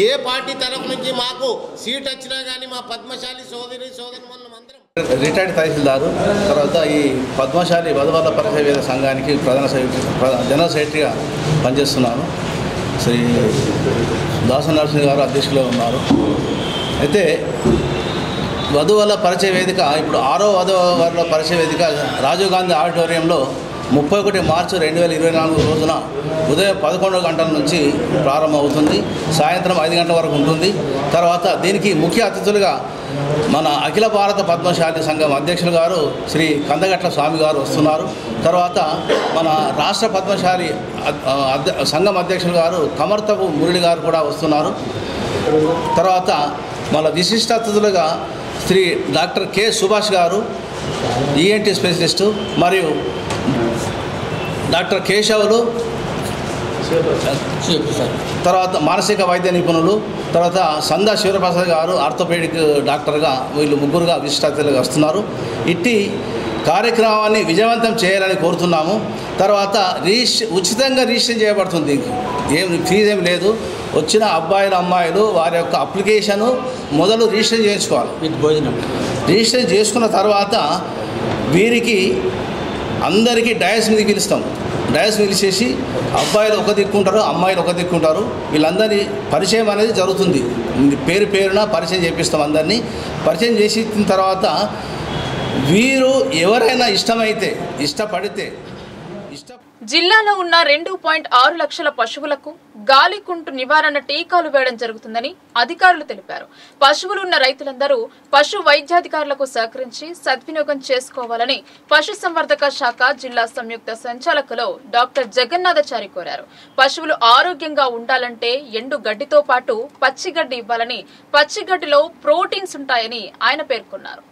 ఏ పార్టీ తరఫు నుంచి మాకు సీట్ వచ్చినా కానీ మా పద్మశాలి సోదరులందరం రిటైర్డ్ తహసీల్దారు, తర్వాత ఈ పద్మశాలి వధువరుల పరిచయ వేదిక సంఘానికి జనరల్ సెక్రటరీగా పనిచేస్తున్నాను. శ్రీ దాస నరసింహ గారు అధ్యక్షులుగా ఉన్నారు. అయితే వధువరుల పరిచయ వేదిక ఇప్పుడు 6వ వధువరుల పరిచయ వేదిక రాజీవ్ గాంధీ ఆడిటోరియంలో 31 మార్చి 2024 రోజున ఉదయం 11 గంటల నుంచి ప్రారంభమవుతుంది. సాయంత్రం 5 గంటల వరకు ఉంటుంది. తర్వాత దీనికి ముఖ్య అతిథులుగా మన అఖిల భారత పద్మశాలి సంఘం అధ్యక్షులు గారు శ్రీ కందగట్ల స్వామి గారు వస్తున్నారు. తర్వాత మన రాష్ట్ర పద్మశాలి సంఘం అధ్యక్షులు గారు కమర్తపు మురళి గారు కూడా వస్తున్నారు. తర్వాత మన విశిష్ట అతిథులుగా శ్రీ డాక్టర్ కె సుభాష్ గారు ఈఎన్టీ స్పెషలిస్టు, మరియు డాక్టర్ కేశవులు, తర్వాత మానసిక వైద్య నిపుణులు, తర్వాత సందా శివప్రసాద్ గారు ఆర్థోపెడిక్ డాక్టర్గా వీళ్ళు ముగ్గురుగా విశిష్ట అతిథులుగా వస్తున్నారు. ఇట్టి కార్యక్రమాన్ని విజయవంతం చేయాలని కోరుతున్నాము. తర్వాత ఉచితంగా రిజిస్ట్రేషన్ చేయబడుతుంది. ఫీజు ఏమి లేదు. వచ్చిన అబ్బాయిలు అమ్మాయిలు వారి యొక్క అప్లికేషను మొదలు రిజిస్ట్రేషన్ చేయించుకోవాలి. రిజిస్ట్రేషన్ చేసుకున్న తర్వాత వీరికి అందరికీ డయాస్ మీద పిలుస్తాం. డయాస్ పిలిచేసి అబ్బాయిలు ఒక దిక్కుంటారు, అమ్మాయిలు ఒక దిక్కుంటారు. వీళ్ళందరి పరిచయం అనేది జరుగుతుంది. పేరున పరిచయం చేపిస్తాం. అందరినీ పరిచయం చేసిన తర్వాత వీరు ఎవరైనా ఇష్టపడితే జిల్లాలో ఉన్న 2.6 లక్షల పశువులకు గాలికుంటు నివారణ టీకాలు వేయడం జరుగుతుందని అధికారులు తెలిపారు. పశువులున్న రైతులందరూ పశు వైద్యాధికారులకు సహకరించి సద్వినియోగం చేసుకోవాలని పశుసంవర్ధక శాఖ జిల్లా సంయుక్త సంచాలకులు డాక్టర్ జగన్నాథచారి కోరారు. పశువులు ఆరోగ్యంగా ఉండాలంటే ఎండు గడ్డితో పాటు పచ్చిగడ్డి ఇవ్వాలని, పచ్చిగడ్డిలో ప్రోటీన్స్ ఉంటాయని ఆయన పేర్కొన్నారు.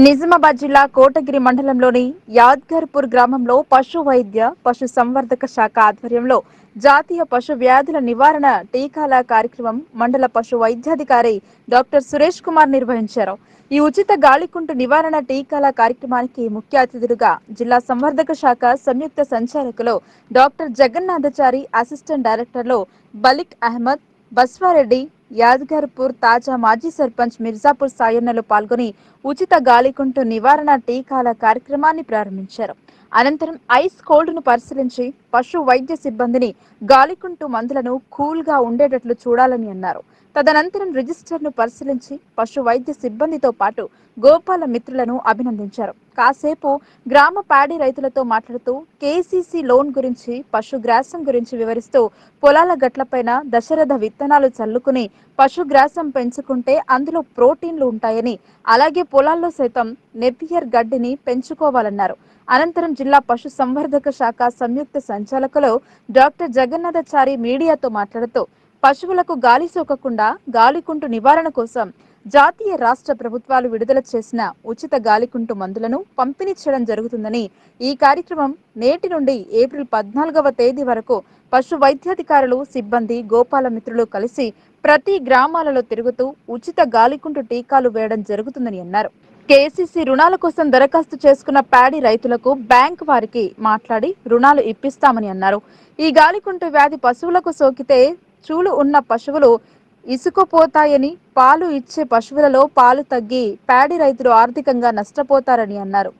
నిజామాబాద్ జిల్లా కోటగిరి మండలంలోని యాద్గర్పూర్ గ్రామంలో పశు వైద్య పశు సంవర్ధక శాఖ ఆధ్వర్యంలో జాతీయ పశు వ్యాధుల నివారణ టీకాల కార్యక్రమం మండల పశు వైద్యాధికారి డాక్టర్ సురేష్ కుమార్ నిర్వహించారు. ఈ ఉచిత గాలికుంటు నివారణ టీకాల కార్యక్రమానికి ముఖ్య అతిథులుగా జిల్లా సంవర్ధక శాఖ సంయుక్త సంచాలకులు డాక్టర్ జగన్నాథచారి, అసిస్టెంట్ డైరెక్టర్లు బలిక్ అహ్మద్, బస్వారెడ్డి, యాద్గర్పూర్ తాజా మాజీ సర్పంచ్ మిర్జాపూర్ సాయన్నలు పాల్గొని ఉచిత గాలికుంటు నివారణ టీకాల కార్యక్రమాన్ని ప్రారంభించారు. అనంతరం ఐస్ కోల్డ్ ను పరిశీలించి పశు వైద్య సిబ్బందిని గాలికుంటు మందులను కూల్ గా ఉండేటట్లు చూడాలని అన్నారు. తదనంతరం రిజిస్టర్ ను పరిశీలించి పశు వైద్య సిబ్బందితో పాటు గోపాల మిత్రులను అభినందించారు. కాసేపు గ్రామ పాడి రైతులతో మాట్లాడుతూ కేసీసీ లోన్ గురించి, పశుగ్రాసం గురించి వివరిస్తూ పొలాల గట్లపైన దశరథ విత్తనాలు చల్లుకుని పశుగ్రాసం పెంచుకుంటే అందులో ప్రోటీన్లు ఉంటాయని, అలాగే పొలాల్లో సైతం నెపియర్ గడ్డిని పెంచుకోవాలన్నారు. అనంతరం జిల్లా పశు సంవర్ధక శాఖ సంయుక్త సంచాలకులు డాక్టర్ జగన్నాథచారి మీడియాతో మాట్లాడుతూ పశువులకు గాలి సోకకుండా గాలికుంటు నివారణ కోసం జాతీయ రాష్ట్ర ప్రభుత్వాలు విడుదల చేసిన ఉచిత గాలికుంటు మందులను పంపిణీ చేయడం జరుగుతుందని ఈ కార్యక్రమం నేటి నుండి ఏప్రిల్ 14వ తేదీ వరకు పశు వైద్యాధికారులు సిబ్బంది గోపాల మిత్రులు కలిసి ప్రతి గ్రామాలలో తిరుగుతూ ఉచిత గాలికుంటు టీకాలు వేయడం జరుగుతుందని అన్నారు. కేసీసీ రుణాల కోసం దరఖాస్తు చేసుకున్న ప్యాడీ రైతులకు బ్యాంక్ వారికి మాట్లాడి రుణాలు ఇప్పిస్తామని అన్నారు. ఈ గాలికుంటు వ్యాధి పశువులకు సోకితే చూలు ఉన్న పశువులు ఇసుకుపోతాయని, పాలు ఇచ్చే పశువులలో పాలు తగ్గి ప్యాడీ రైతులు ఆర్థికంగా నష్టపోతారని అన్నారు.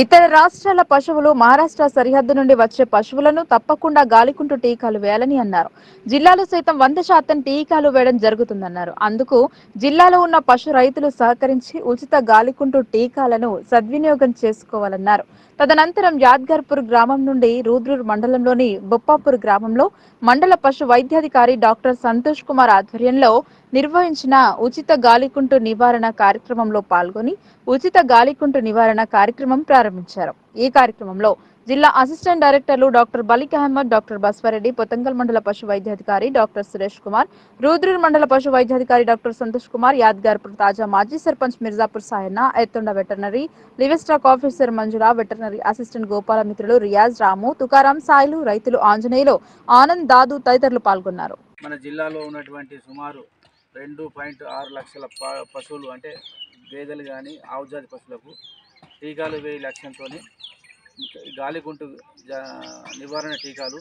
ఇతర రాష్ట్రాల పశువులు మహారాష్ట్ర సరిహద్దు నుండి వచ్చే పశువులను తప్పకుండా గాలికుంటు టీకాలు వేయాలని అన్నారు. జిల్లాలో సైతం 100% టీకాలు వేయడం జరుగుతుందన్నారు. అందుకు జిల్లాలో ఉన్న పశు రైతులు సహకరించి ఉచిత గాలికుంటు టీకాలను సద్వినియోగం చేసుకోవాలన్నారు. తదనంతరం యాద్గార్పూర్ గ్రామం నుండి రూద్రూర్ మండలంలోని బొప్పాపూర్ గ్రామంలో మండల పశు వైద్యాధికారి డాక్టర్ సంతోష్ కుమార్ ఆధ్వర్యంలో నిర్వహించిన ఉచిత గాలికుంటు నివారణ కార్యక్రమంలో పాల్గొని ఉచిత గాలికుంటు నివారణ కార్యక్రమం ప్రారంభించారు. ఈ కార్యక్రమంలో జిల్లా అసిస్టెంట్ డైరెక్టర్లు డాక్టర్ బలిక్ అహ్మద్, డాక్టర్ బస్వారెడ్డి, పొతంగల్ మండల పశు వైద్యాధికారి డాక్టర్ సురేష్ కుమార్, రూద్రూర్ మండల పశు వైద్యాధికారి డాక్టర్ సంతోష్ కుమార్, యాద్గార్పూర్ తాజా మాజీ సర్పంచ్ మిర్జాపూర్ సాయన్న, ఎత్తుండ వెటర్నరీ లివెస్టాక్ ఆఫీసర్ మంజుల, వెటర్నరీ అసిస్టెంట్ గోపాల మిత్రులు రియాజ్, రాము, తుకారాం, సాయిలు, రైతులు ఆంజనేయులు, ఆనంద్, దాదు తదితరులు పాల్గొన్నారు. మన జిల్లాలో ఉన్నటువంటి సుమారు 2.6 లక్షల పశువులు అంటే గేదెలు కానీ ఆవుజాతి పశువులకు టీకాలు వేయ లక్ష్యంతో గాలికుంటు నివారణ టీకాలు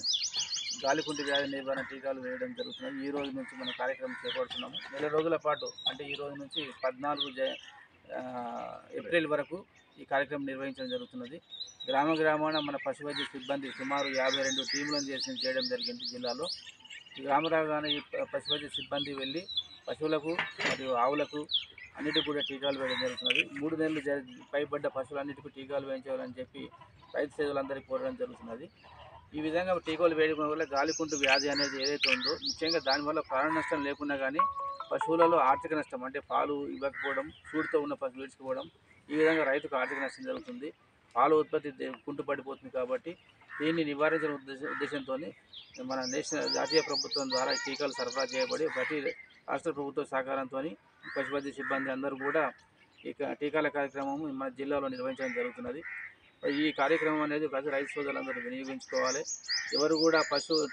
గాలికుంటు వ్యాధి నివారణ టీకాలు వేయడం జరుగుతుంది. ఈ రోజు నుంచి మనం కార్యక్రమం చేపడుతున్నాము. నెల రోజుల పాటు అంటే ఈ రోజు నుంచి 14 ఏప్రిల్ వరకు ఈ కార్యక్రమం నిర్వహించడం జరుగుతున్నది. గ్రామాన మన పశు వైద్య సిబ్బంది సుమారు 52 టీములను చేయడం జరిగింది. జిల్లాలో గ్రామరాగానే ఈ పశు వైద్య సిబ్బంది వెళ్ళి పశువులకు మరియు ఆవులకు అన్నిటికీ కూడా టీకాలు వేయడం జరుగుతున్నది. 3 నెలలు పైబడ్డ పశువులన్నిటికీ టీకాలు వేయించాలని చెప్పి రైతు సేవలందరికీ కోరడం జరుగుతున్నది. ఈ విధంగా టీకాలు వేయడం వల్ల గాలికుంటు వ్యాధి అనేది ఏదైతే ఉందో ముఖ్యంగా దానివల్ల ప్రాణ నష్టం లేకున్నా కానీ పశువులలో ఆర్థిక నష్టం అంటే పాలు ఇవ్వకపోవడం, సూడితో ఉన్న పశువులు విడిచిపోవడం, ఈ విధంగా రైతుకు ఆర్థిక నష్టం జరుగుతుంది. పాల ఉత్పత్తి కుంటుపడిపోతుంది. కాబట్టి దీన్ని నివారించిన ఉద్దేశంతో మన జాతీయ ప్రభుత్వం ద్వారా టీకాలు సరఫరా చేయబడి ప్రతి రాష్ట్ర ప్రభుత్వ సహకారంతో పశువైద్య సిబ్బంది అందరూ కూడా ఈ టీకాల కార్యక్రమం మన జిల్లాలో నిర్వహించడం జరుగుతున్నది. ఈ కార్యక్రమం అనేది ప్రతి రైతు సోదరులందరూ వినియోగించుకోవాలి. ఎవరు కూడా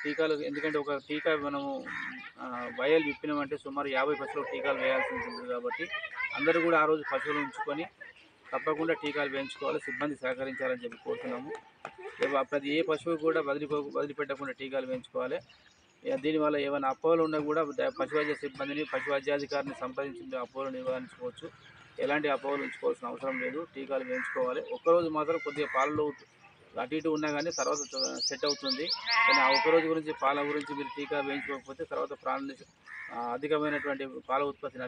టీకాలు ఎందుకంటే ఒక టీకా మనము వయలు విప్పినామంటే సుమారు 50 పశువులకు టీకాలు వేయాల్సి ఉంటుంది. కాబట్టి అందరూ కూడా ఆ రోజు పశువులు ఉంచుకొని తప్పకుండా టీకాలు వేయించుకోవాలి. సిబ్బంది సహకరించాలని చెప్పి కోరుతున్నాము. ప్రతి ఏ పశువు కూడా వదిలిపెట్టకుండా టీకాలు వేయించుకోవాలి. దీనివల్ల ఏమైనా అపోహలు ఉన్నా కూడా పశువైద్య సిబ్బందిని పశు వైద్యాధికారిని సంప్రదించి అపోహలు నివారించుకోవచ్చు. ఎలాంటి అపోహలు ఉంచుకోవాల్సిన అవసరం లేదు. టీకాలు వేయించుకోవాలి. ఒక్కరోజు మాత్రం కొద్దిగా పాలలో అటు ఇటు ఉన్నా కానీ తర్వాత సెట్ అవుతుంది. కానీ ఆ ఒక్కరోజు గురించి పాల గురించి మీరు టీకా వేయించుకోకపోతే తర్వాత అధికమైనటువంటి పాల ఉత్పత్తి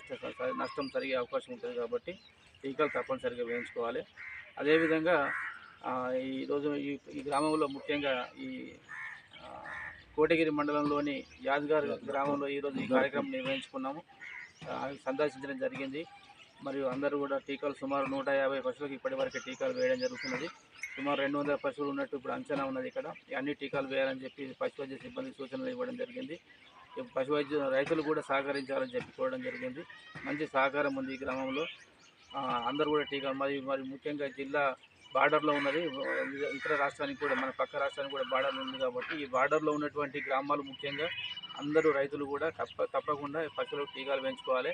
నష్టం జరిగే అవకాశం ఉంటుంది. కాబట్టి టీకాలు తప్పనిసరిగా వేయించుకోవాలి. అదేవిధంగా ఈరోజు ఈ గ్రామంలో ముఖ్యంగా ఈ కోటగిరి మండలంలోని యాద్గార్ గ్రామంలో ఈరోజు ఈ కార్యక్రమం నిర్వహించుకున్నాము. సందర్శించడం జరిగింది. మరియు అందరూ కూడా టీకాలు సుమారు 150 పశువులకు ఇప్పటివరకు టీకాలు వేయడం జరుగుతున్నది. సుమారు 200 పశువులు ఉన్నట్టు ఇప్పుడు అంచనా ఉన్నది. ఇక్కడ అన్ని టీకాలు వేయాలని చెప్పి పశువైద్య సిబ్బంది సూచనలు ఇవ్వడం జరిగింది. పశువైద్య రైతులు కూడా సహకరించాలని చెప్పి కోరడం జరిగింది. మంచి సహకారం ఉంది ఈ గ్రామంలో. అందరూ కూడా టీకాలు మరి ముఖ్యంగా జిల్లా బార్డర్లో ఉన్నది. ఇతర రాష్ట్రానికి కూడా మన పక్క రాష్ట్రానికి కూడా బార్డర్లో ఉంది. కాబట్టి ఈ బార్డర్లో ఉన్నటువంటి గ్రామాలు ముఖ్యంగా అందరూ రైతులు కూడా తప్పకుండా పశువులకు టీకాలు వేయించుకోవాలి.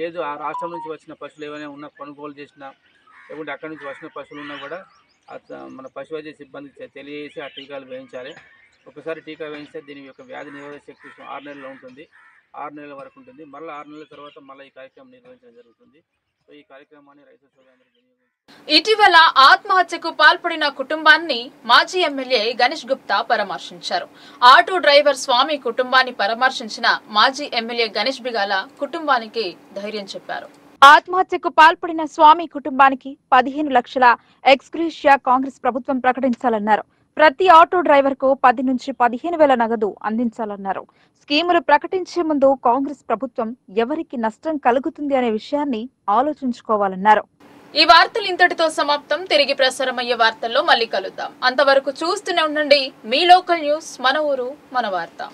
ఏదో ఆ రాష్ట్రం నుంచి వచ్చిన పశువులు ఏమైనా ఉన్నా కొనుగోలు చేసినా లేకుంటే అక్కడి నుంచి వచ్చిన పశువులు ఉన్నా కూడా మన పశువైద్య సిబ్బందికి తెలియజేసి ఆ టీకాలు వేయించాలి. ఒకసారి టీకా వేయిస్తే దీని యొక్క వ్యాధి నిరోధక శక్తి 6 నెలల్లో ఉంటుంది. 6 నెలల వరకు ఉంటుంది. మళ్ళీ 6 నెలల తర్వాత మళ్ళీ ఈ కార్యక్రమం నిర్వహించడం జరుగుతుంది. సో ఈ కార్యక్రమాన్ని రైతు సోదరులందరూ వినియోగించుకోవాలి. ఇటీవల ఆత్మహత్యకు పాల్పడిన కుటుంబాన్ని మాజీ ఎమ్మెల్యే గణేష్ గుప్తా పరామర్శించారు. ఆటో డ్రైవర్ స్వామి కుటుంబాన్ని పరామర్శించిన మాజీ ఎమ్మెల్యే గణేష్ బిగాల కుటుంబానికి ధైర్యం చెప్పారు. ఆత్మహత్యకు పాల్పడిన స్వామి కుటుంబానికి 15 లక్షల ఎక్స్గ్రేషియా కాంగ్రెస్ ప్రభుత్వం ప్రకటించాలన్నారు. ప్రతి ఆటో డ్రైవర్ కు 10 నుంచి 15,000 నగదు అందించాలన్నారు. స్కీములు ప్రకటించే ముందు కాంగ్రెస్ ప్రభుత్వం ఎవరికి నష్టం కలుగుతుంది అనే విషయాన్ని ఆలోచించుకోవాలన్నారు. ఈ వార్తలు ఇంతటితో సమాప్తం. తిరిగి ప్రసారమయ్యే వార్తల్లో మళ్ళీ కలుద్దాం. అంతవరకు చూస్తూనే ఉండండి మీ లోకల్ న్యూస్, మన ఊరు మన వార్త.